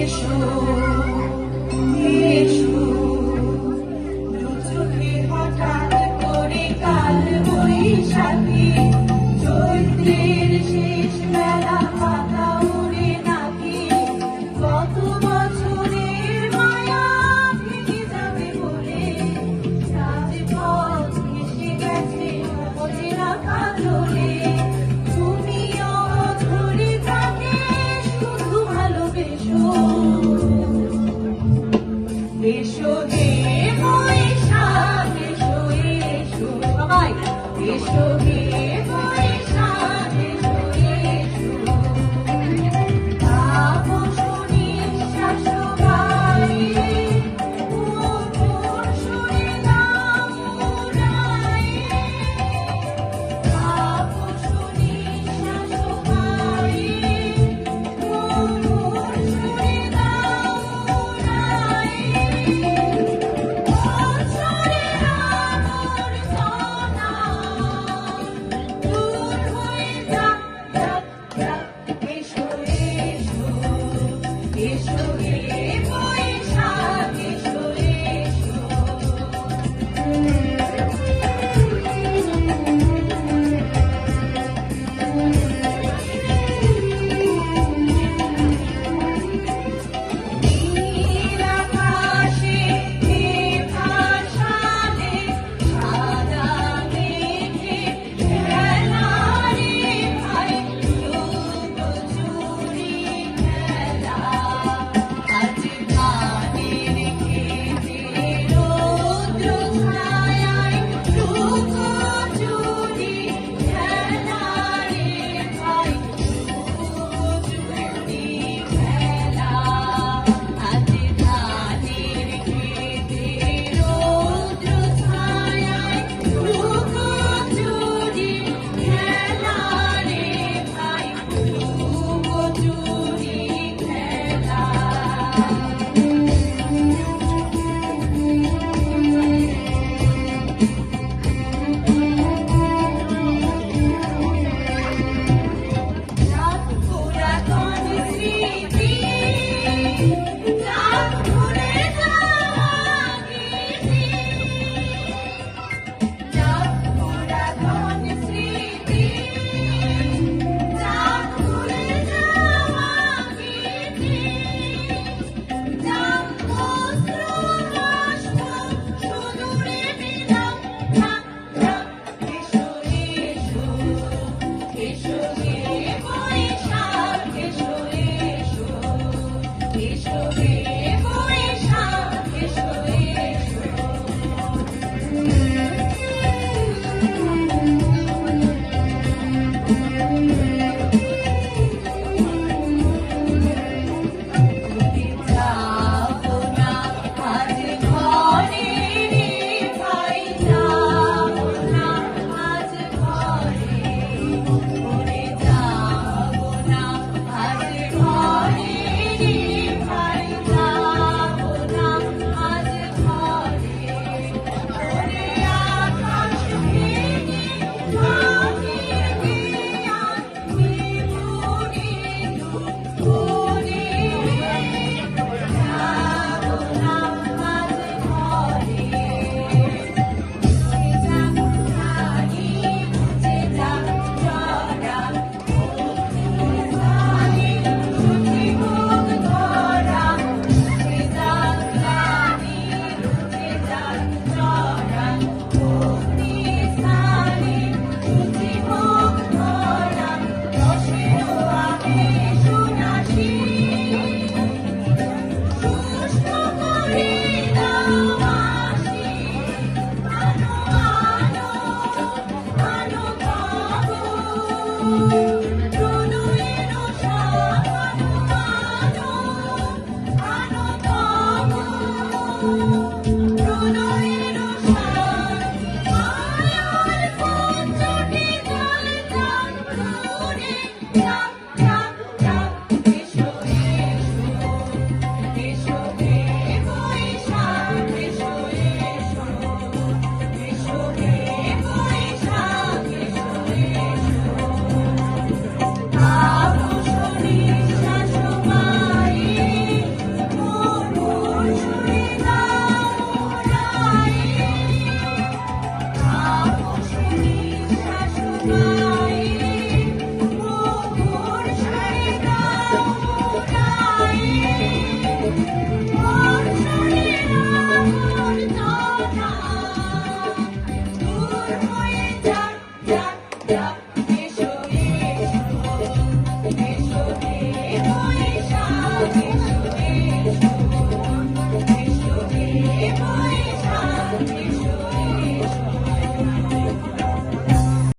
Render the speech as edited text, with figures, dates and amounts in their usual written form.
এসো এসো দু চোখে হঠাৎ করে কাল বৈশাখী চৈত্রের শেষ বেলা পাতা উড়ে নাকি কত বছরের মায়া ভেঙে যাবে বলে রাজপথ ঘেঁষে গেছে অচেনা কাজলে তুমিও ধরে থাকে শুধু ভালোবেসো এসো হে বৈশাখ এসো এসো সবাই এসো হে বৈশাখ এসো এসো তাপস নিঃশ্বাস গায়ে মুখর সুরে দাও উড়ায়ে তাপস নিঃশ্বাস গায়ে মুখর সুরে দাও উড়ায়ে বছরের আলোর সোনা দূর হয়ে যাক যাক যাক এসো এসো এসো হে বৈশাখ এসো এসো নীল আকাশে ভাসালে সাদা মেঘে খেলা রে ভাই লুকোচুরি খেলা আজ ধানের খেতে রৌদ্র ছায়ায় লুকোচুরি খেলা রে ভাই লুকোচুরি খেলা আজ ধানের খেতে রৌদ্র ছায়ায় লুকোচুরি খেলা রে ভাই লুকোচুরি খেলা রাত পুরাতন স্মৃতি রাত ভুলে যাওয়া গীতি রাত পুরাতন স্মৃতি রাত ভুলে যাওয়া গীতি রাত অশ্রু বাষ্প সুদূরে বিলাপ থাক থাক এসো এসো এসো হে বৈশাখ এসো এসো এসো হে বৈশাখ এসো এসো যাবো না আজ ঘরে রে ভাই যাবো না আজ ঘরে ওরে যাবো না আজ ঘরে রে ভাই মা